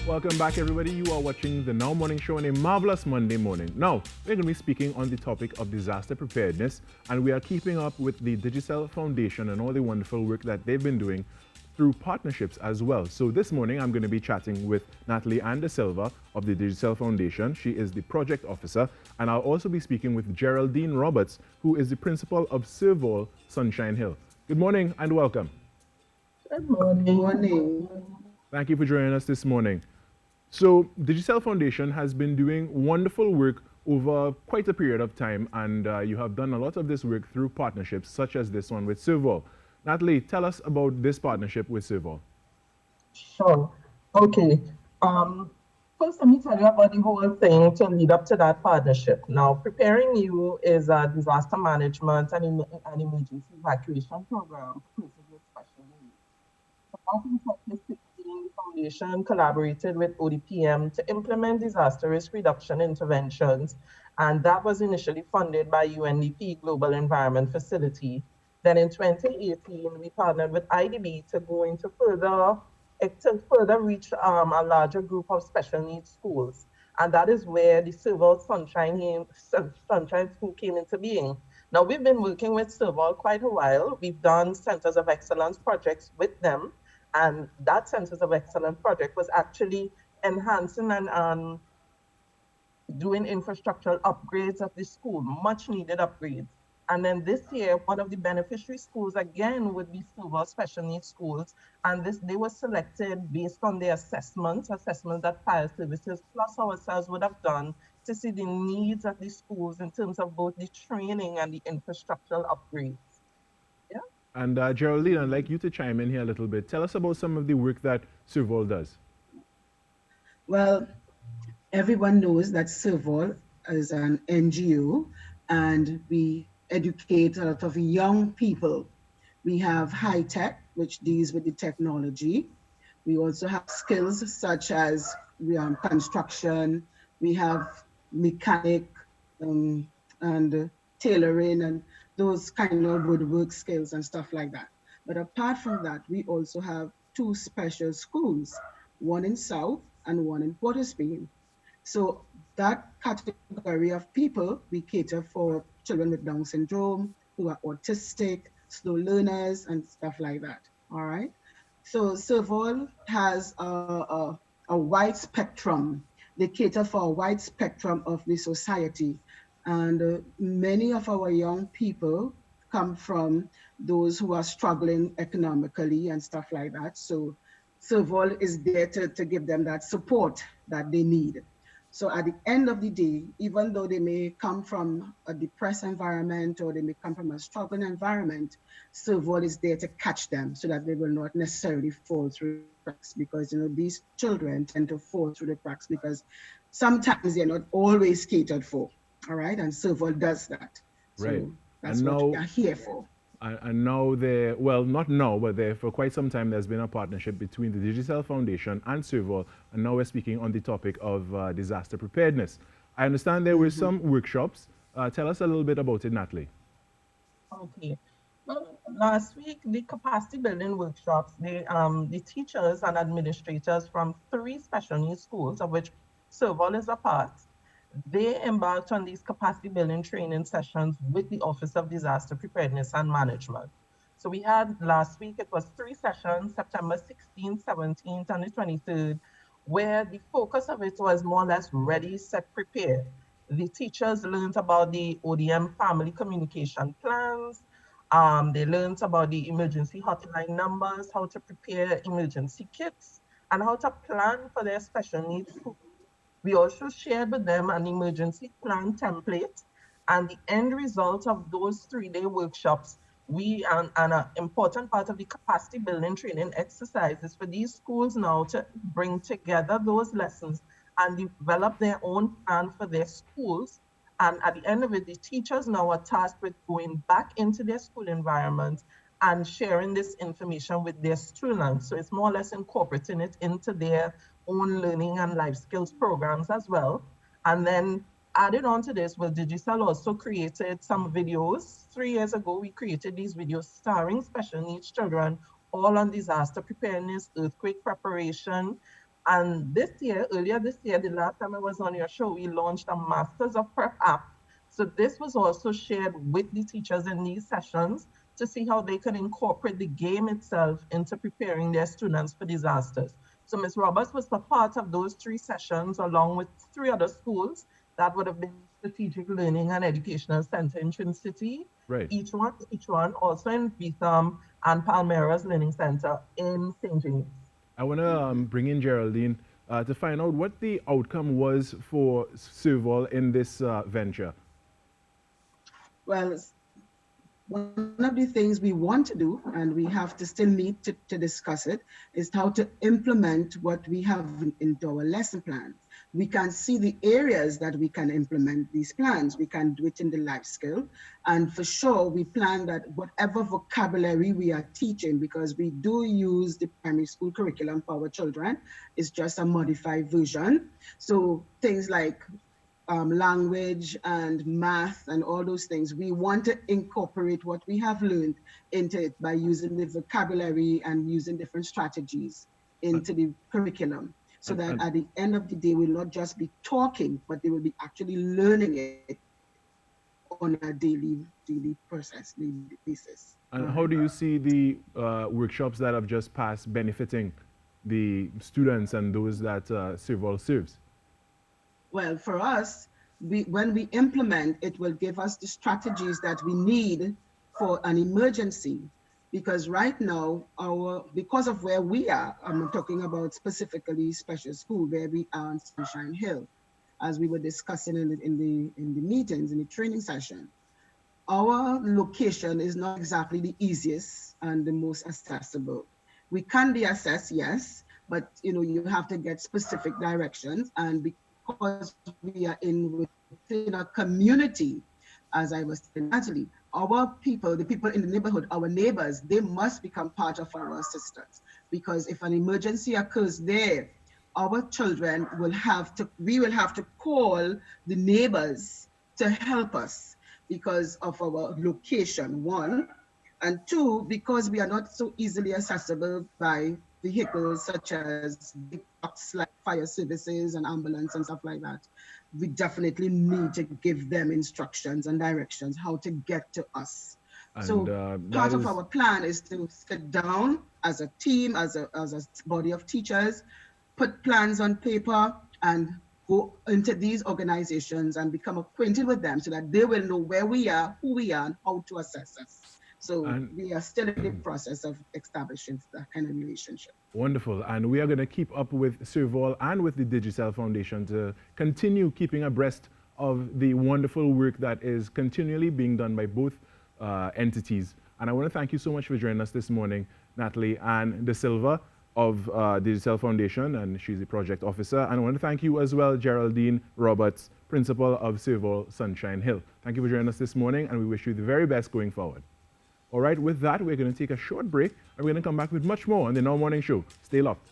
Welcome back, everybody. You are watching the Now Morning Show on a marvelous Monday morning. Now, we're going to be speaking on the topic of disaster preparedness, and we are keeping up with the Digicel Foundation and all the wonderful work that they've been doing through partnerships as well. So this morning, I'm going to be chatting with Natalie Ann Silva of the Digicel Foundation. She is the project officer, and I'll also be speaking with Geraldine Roberts, who is the principal of Serval Sunshine Hill. Good morning and welcome. Good morning. Morning. Thank you for joining us this morning. So, Digicel Foundation has been doing wonderful work over quite a period of time, and you have done a lot of this work through partnerships such as this one with Serval. Natalie, tell us about this partnership with Serval. Sure. Okay. First, let me tell you about the whole thing to lead up to that partnership. Now, Preparing You is a disaster management and emergency evacuation program for persons with special needs. So back in 2016, the foundation collaborated with ODPM to implement disaster risk reduction interventions, and that was initially funded by UNDP Global Environment Facility. Then in 2018, we partnered with IDB to go into further reach a larger group of special needs schools. And that is where the Serval Sunshine School came into being. Now, we've been working with Serval quite a while. We've done Centers of Excellence projects with them. And that Centers of Excellence project was actually enhancing and doing infrastructural upgrades at the school, much needed upgrades. And then this year, one of the beneficiary schools again would be Serval Special Needs Schools. And they were selected based on their assessments that Fire Services plus ourselves would have done to see the needs of the schools in terms of both the training and the infrastructural upgrades. Yeah. And Geraldine, I'd like you to chime in here a little bit. Tell us about some of the work that Serval does. Well, everyone knows that Serval is an NGO, and we educate a lot of young people. We have high tech, which deals with the technology. We also have skills such as construction. We have mechanic and tailoring and those kind of woodwork skills and stuff like that. But apart from that, we also have two special schools, one in South and one in Port of Spain. So that category of people, we cater for children with Down syndrome, who are autistic, slow learners, and stuff like that. All right. So Serval has a wide spectrum. They cater for a wide spectrum of the society. And many of our young people come from those who are struggling economically and stuff like that. So Serval is there to give them that support that they need. So at the end of the day, even though they may come from a depressed environment or they may come from a struggling environment, Serval is there to catch them so that they will not necessarily fall through the cracks, because these children tend to fall through the cracks because sometimes they're not always catered for. All right, and Serval does that. Right. So that's what we are here for. And now not now, but for quite some time, there's been a partnership between the Digicel Foundation and Serval, and now we're speaking on the topic of disaster preparedness. I understand there were some workshops. Tell us a little bit about it, Natalie. Okay. Well, last week, the capacity building workshops, the teachers and administrators from 3 special needs schools, of which Serval is a part, they embarked on these capacity building training sessions with the Office of Disaster Preparedness and Management. So we had last week, it was 3 sessions, September 16th, 17th, and the 23rd, where the focus of it was more or less ready, set, prepare. The teachers learned about the ODM family communication plans. They learned about the emergency hotline numbers, how to prepare emergency kits, and how to plan for their special needs schools. We also shared with them an emergency plan template, and the end result of those 3-day workshops, and an important part of the capacity building training exercise is for these schools now to bring together those lessons and develop their own plan for their schools. And at the end of it, the teachers now are tasked with going back into their school environment and sharing this information with their students. So it's more or less incorporating it into their own learning and life skills programs as well. And then added on to this, well, Digicel also created some videos. 3 years ago, we created these videos starring special needs children, all on disaster preparedness, earthquake preparation, And this year, earlier this year, the last time I was on your show, we launched a Masters of Prep app. So this was also shared with the teachers in these sessions to see how they can incorporate the game itself into preparing their students for disasters. So Ms. Roberts was a part of those 3 sessions along with 3 other schools. That would have been Strategic Learning and Educational Center in Trin City, Right. each one also in Beetham, and Palmera's Learning Center in St. James. I want to bring in Geraldine to find out what the outcome was for Serval in this venture. Well, one of the things we want to do, and we have to still meet to discuss it, is how to implement what we have into our lesson plans. We can see the areas that we can implement these plans. We can do it in the life skill. And for sure, we plan that whatever vocabulary we are teaching, because we do use the primary school curriculum for our children, is just a modified version. So things like language and math and all those things, we want to incorporate what we have learned into it by using the vocabulary and using different strategies into the curriculum, so that at the end of the day, we'll not just be talking, but they will be actually learning it on a daily basis. And how do you see the workshops that have just passed benefiting the students and those that Serval serves? Well, for us, when we implement, it will give us the strategies that we need for an emergency. Because right now, because of where we are, I'm talking about specifically special school, where we are on Sunshine Hill, as we were discussing in the meetings, in the training session. Our location is not exactly the easiest and the most accessible. We can be accessed, yes, but you have to get specific directions, and because we are within a community, as I was saying, Natalie, our people, the people in the neighborhood, our neighbors, they must become part of our assistance, because if an emergency occurs there, our children we will have to call the neighbors to help us because of our location, 1, and 2, because we are not so easily accessible by vehicles such as big trucks like fire services and ambulance and stuff like that. We definitely need to give them instructions and directions how to get to us. And so part of our plan is to sit down as a team, as a body of teachers, put plans on paper and go into these organizations and become acquainted with them so that they will know where we are, who we are, and how to assess us. So we are still in the process of establishing that kind of relationship. Wonderful. And we are going to keep up with Serval and with the Digicel Foundation to continue keeping abreast of the wonderful work that is continually being done by both entities. And I want to thank you so much for joining us this morning, Natalie Ann De Silva of Digicel Foundation, and she's the project officer. And I want to thank you as well, Geraldine Roberts, principal of Serval Sunshine Hill. Thank you for joining us this morning, and we wish you the very best going forward. All right, with that, we're going to take a short break, and we're going to come back with much more on the Now Morning Show. Stay locked.